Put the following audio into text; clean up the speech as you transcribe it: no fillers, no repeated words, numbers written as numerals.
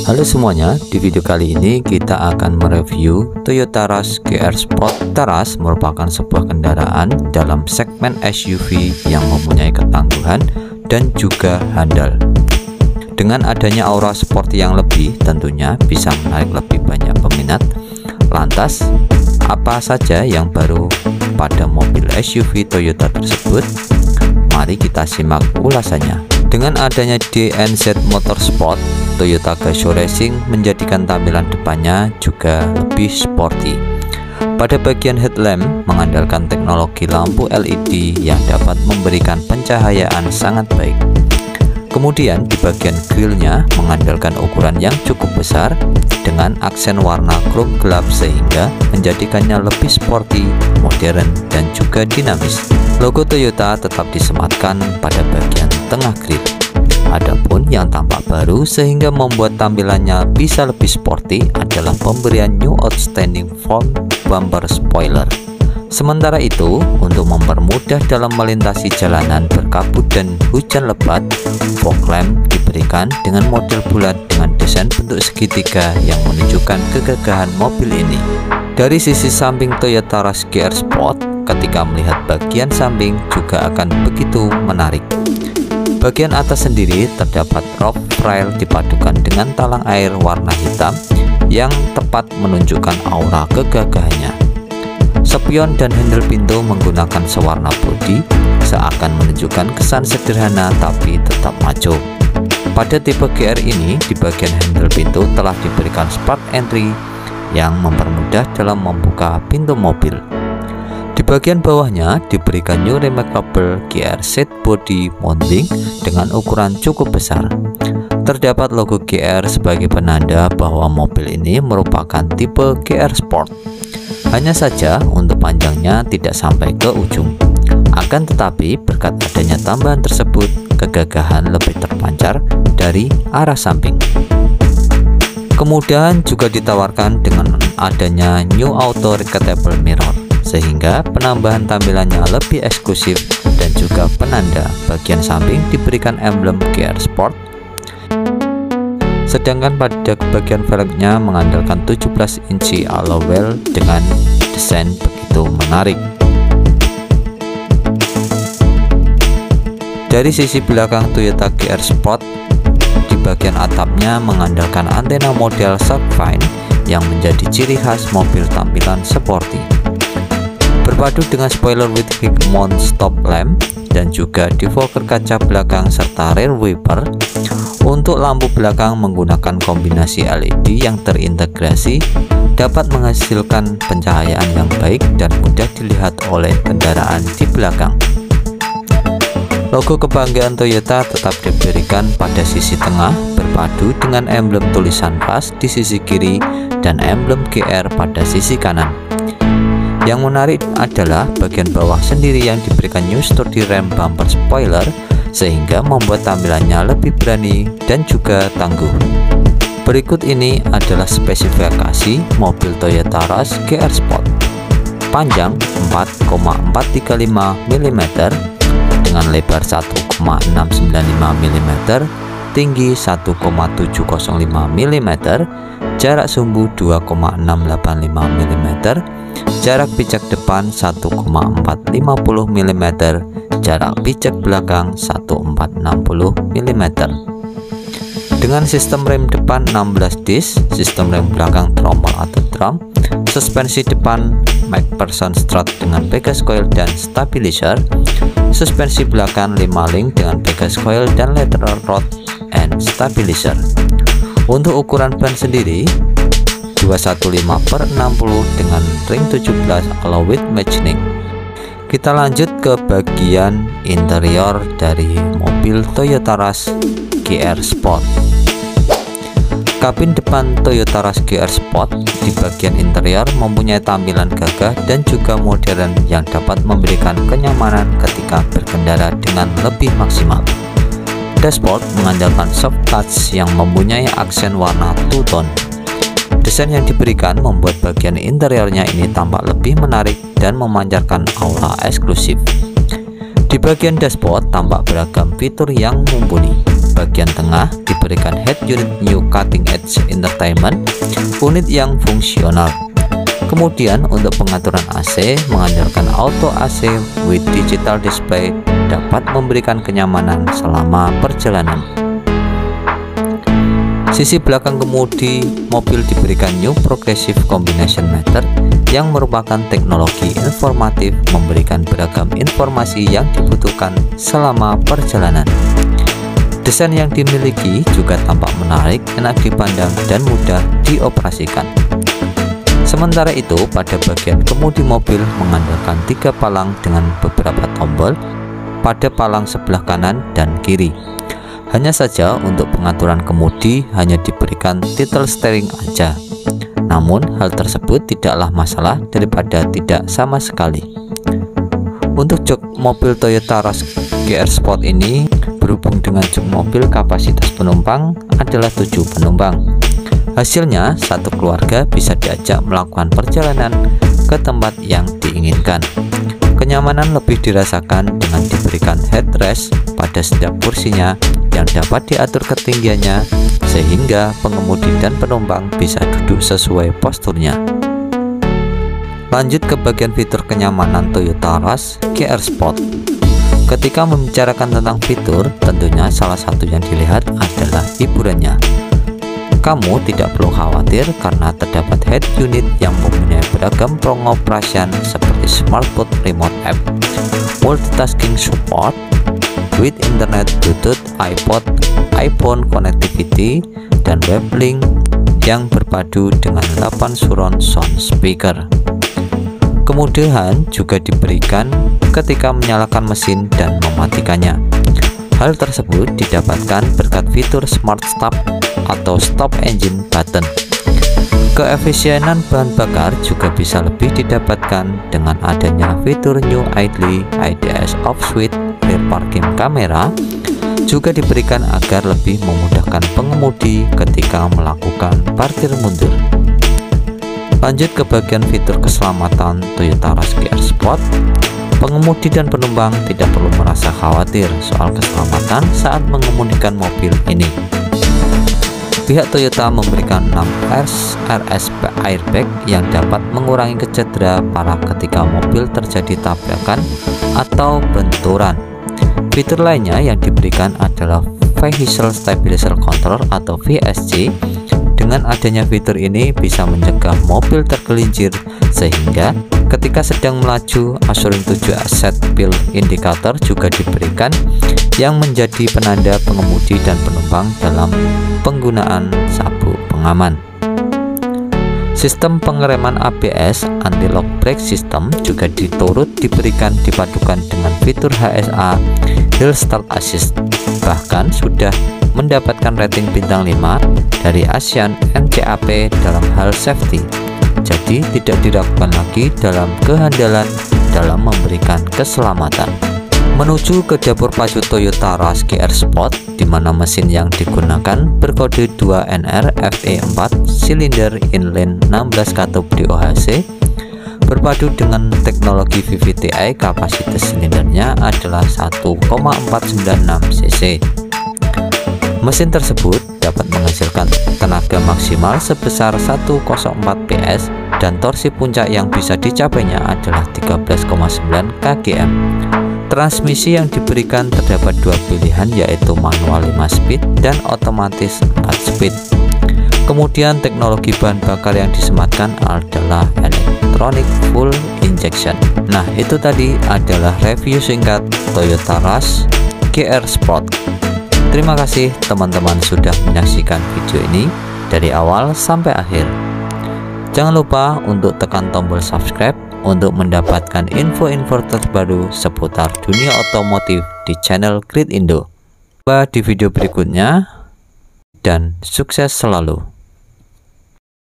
Halo semuanya, di video kali ini kita akan mereview Toyota Rush GR Sport. Toyota Rush merupakan sebuah kendaraan dalam segmen SUV yang mempunyai ketangguhan dan juga handal. Dengan adanya aura sporty yang lebih, tentunya bisa menarik lebih banyak peminat. Lantas, apa saja yang baru pada mobil SUV Toyota tersebut? Mari kita simak ulasannya. Dengan adanya DNZ Motorsport, Toyota Gazoo Racing menjadikan tampilan depannya juga lebih sporty. Pada bagian headlamp mengandalkan teknologi lampu LED yang dapat memberikan pencahayaan sangat baik. Kemudian di bagian grillnya mengandalkan ukuran yang cukup besar dengan aksen warna chrome gelap sehingga menjadikannya lebih sporty, modern, dan juga dinamis. Logo Toyota tetap disematkan pada bagian tengah grill. Adapun yang tampak baru sehingga membuat tampilannya bisa lebih sporty adalah pemberian New Outstanding Front Bumper Spoiler. Sementara itu, untuk mempermudah dalam melintasi jalanan berkabut dan hujan lebat, fog lamp diberikan dengan model bulat dengan desain bentuk segitiga yang menunjukkan kegagahan mobil ini. Dari sisi samping Toyota Rush GR Sport, ketika melihat bagian samping juga akan begitu menarik. Bagian atas sendiri terdapat roof rail dipadukan dengan talang air warna hitam yang tepat menunjukkan aura kegagahannya. Spion dan handle pintu menggunakan sewarna bodi seakan menunjukkan kesan sederhana tapi tetap maco. Pada tipe GR ini, di bagian handle pintu telah diberikan spark entry yang mempermudah dalam membuka pintu mobil. Di bagian bawahnya diberikan new remarkable GR seat body mounting dengan ukuran cukup besar. Terdapat logo GR sebagai penanda bahwa mobil ini merupakan tipe GR Sport. Hanya saja untuk panjangnya tidak sampai ke ujung. Akan tetapi berkat adanya tambahan tersebut, kegagahan lebih terpancar dari arah samping. Kemudahan juga ditawarkan dengan adanya new auto retractable mirror, sehingga penambahan tampilannya lebih eksklusif dan juga penanda bagian samping diberikan emblem GR Sport. Sedangkan pada bagian velgnya mengandalkan 17 inci alloy wheel dengan desain begitu menarik. Dari sisi belakang Toyota GR Sport, di bagian atapnya mengandalkan antena model Sharkfin yang menjadi ciri khas mobil tampilan sporty. Berpadu dengan spoiler with quick mount stop lamp dan juga defogger kaca belakang serta rear wiper. Untuk lampu belakang menggunakan kombinasi LED yang terintegrasi dapat menghasilkan pencahayaan yang baik dan mudah dilihat oleh kendaraan di belakang. Logo kebanggaan Toyota tetap diberikan pada sisi tengah berpadu dengan emblem tulisan Rush di sisi kiri dan emblem GR pada sisi kanan. Yang menarik adalah bagian bawah sendiri yang diberikan new sturdy ram bumper spoiler sehingga membuat tampilannya lebih berani dan juga tangguh. Berikut ini adalah spesifikasi mobil Toyota Rush GR Sport. Panjang 4,435 mm dengan lebar 1,695 mm, tinggi 1,705 mm, jarak sumbu 2,685 mm, jarak pijak depan 1,450 mm, jarak pijak belakang 1460 mm. Dengan sistem rem depan 16 disc, sistem rem belakang tromol atau drum, suspensi depan MacPherson strut dengan Pegasus coil dan stabilizer, suspensi belakang 5 link dengan Pegasus coil dan lateral rod and stabilizer. Untuk ukuran ban sendiri 215/60 dengan ring 17 alloy wheel matching. Kita lanjut ke bagian interior dari mobil Toyota Rush GR Sport. Kabin depan Toyota Rush GR Sport di bagian interior mempunyai tampilan gagah dan juga modern yang dapat memberikan kenyamanan ketika berkendara dengan lebih maksimal. Dashboard mengandalkan soft touch yang mempunyai aksen warna two-tone. Desain yang diberikan membuat bagian interiornya ini tampak lebih menarik dan memancarkan aura eksklusif. Di bagian dashboard tampak beragam fitur yang mumpuni. bagian tengah diberikan head unit new cutting edge entertainment, unit yang fungsional. Kemudian untuk pengaturan AC mengandalkan auto AC with digital display, dapat memberikan kenyamanan selama perjalanan. Sisi belakang kemudi mobil diberikan new progressive combination meter yang merupakan teknologi informatif, memberikan beragam informasi yang dibutuhkan selama perjalanan. Desain yang dimiliki juga tampak menarik, enak dipandang, dan mudah dioperasikan. Sementara itu, pada bagian kemudi mobil mengandalkan 3 palang dengan beberapa tombol pada palang sebelah kanan dan kiri. Hanya saja untuk pengaturan kemudi hanya diberikan throttle steering aja. Namun hal tersebut tidaklah masalah daripada tidak sama sekali. Untuk jok mobil Toyota Rush GR Sport ini berhubung dengan jok mobil kapasitas penumpang adalah 7 penumpang. Hasilnya satu keluarga bisa diajak melakukan perjalanan ke tempat yang diinginkan. Kenyamanan lebih dirasakan dengan diberikan headrest pada setiap kursinya yang dapat diatur ketinggiannya sehingga pengemudi dan penumpang bisa duduk sesuai posturnya. Lanjut ke bagian fitur kenyamanan Toyota Rush GR Sport. Ketika membicarakan tentang fitur, tentunya salah satu yang dilihat adalah hiburannya. Kamu tidak perlu khawatir karena terdapat head unit yang mempunyai beragam pengoperasian seperti smart mode remote app, multitasking support, with internet, Bluetooth, iPod, iPhone connectivity, dan web link yang berpadu dengan 8 surround sound speaker. Kemudahan juga diberikan ketika menyalakan mesin dan mematikannya. Hal tersebut didapatkan berkat fitur Smart Stop atau Stop Engine Button. Keefisienan bahan bakar juga bisa lebih didapatkan dengan adanya fitur New Idle IDS Off Switch Rear Parking Camera, juga diberikan agar lebih memudahkan pengemudi ketika melakukan parkir mundur. Lanjut ke bagian fitur keselamatan Toyota Rush GR Sport. Pengemudi dan penumpang tidak perlu merasa khawatir soal keselamatan saat mengemudikan mobil ini. Pihak Toyota memberikan 6 RSP airbag yang dapat mengurangi kecedera parah ketika mobil terjadi tabrakan atau benturan. Fitur lainnya yang diberikan adalah Vehicle Stabilizer Control atau VSC. Dengan adanya fitur ini bisa mencegah mobil tergelincir sehingga ketika sedang melaju, Assuring 7 Asset Bill Indicator juga diberikan yang menjadi penanda pengemudi dan penumpang dalam penggunaan sabuk pengaman. Sistem pengereman ABS Anti-Lock Brake System juga diturut diberikan dipadukan dengan fitur HSA Hill Start Assist, bahkan sudah mendapatkan rating bintang 5 dari ASEAN NCAP dalam hal safety. Jadi tidak diragukan lagi dalam kehandalan dalam memberikan keselamatan. Menuju ke dapur pacu Toyota Rush GR Sport, di mana mesin yang digunakan berkode 2NR FE4 silinder inline 16 katup DOHC berpadu dengan teknologi VVT-i. Kapasitas silindernya adalah 1,496 cc. Mesin tersebut dapat menghasilkan tenaga maksimal sebesar 104 PS dan torsi puncak yang bisa dicapainya adalah 13,9 kgm. Transmisi yang diberikan terdapat 2 pilihan, yaitu manual 5 speed dan otomatis 4 speed. Kemudian teknologi bahan bakar yang disematkan adalah electronic fuel injection. Nah, itu tadi adalah review singkat Toyota Rush GR Sport. Terima kasih teman-teman sudah menyaksikan video ini dari awal sampai akhir. Jangan lupa untuk tekan tombol subscribe untuk mendapatkan info-info terbaru seputar dunia otomotif di channel Grid Indo. Sampai di video berikutnya dan sukses selalu.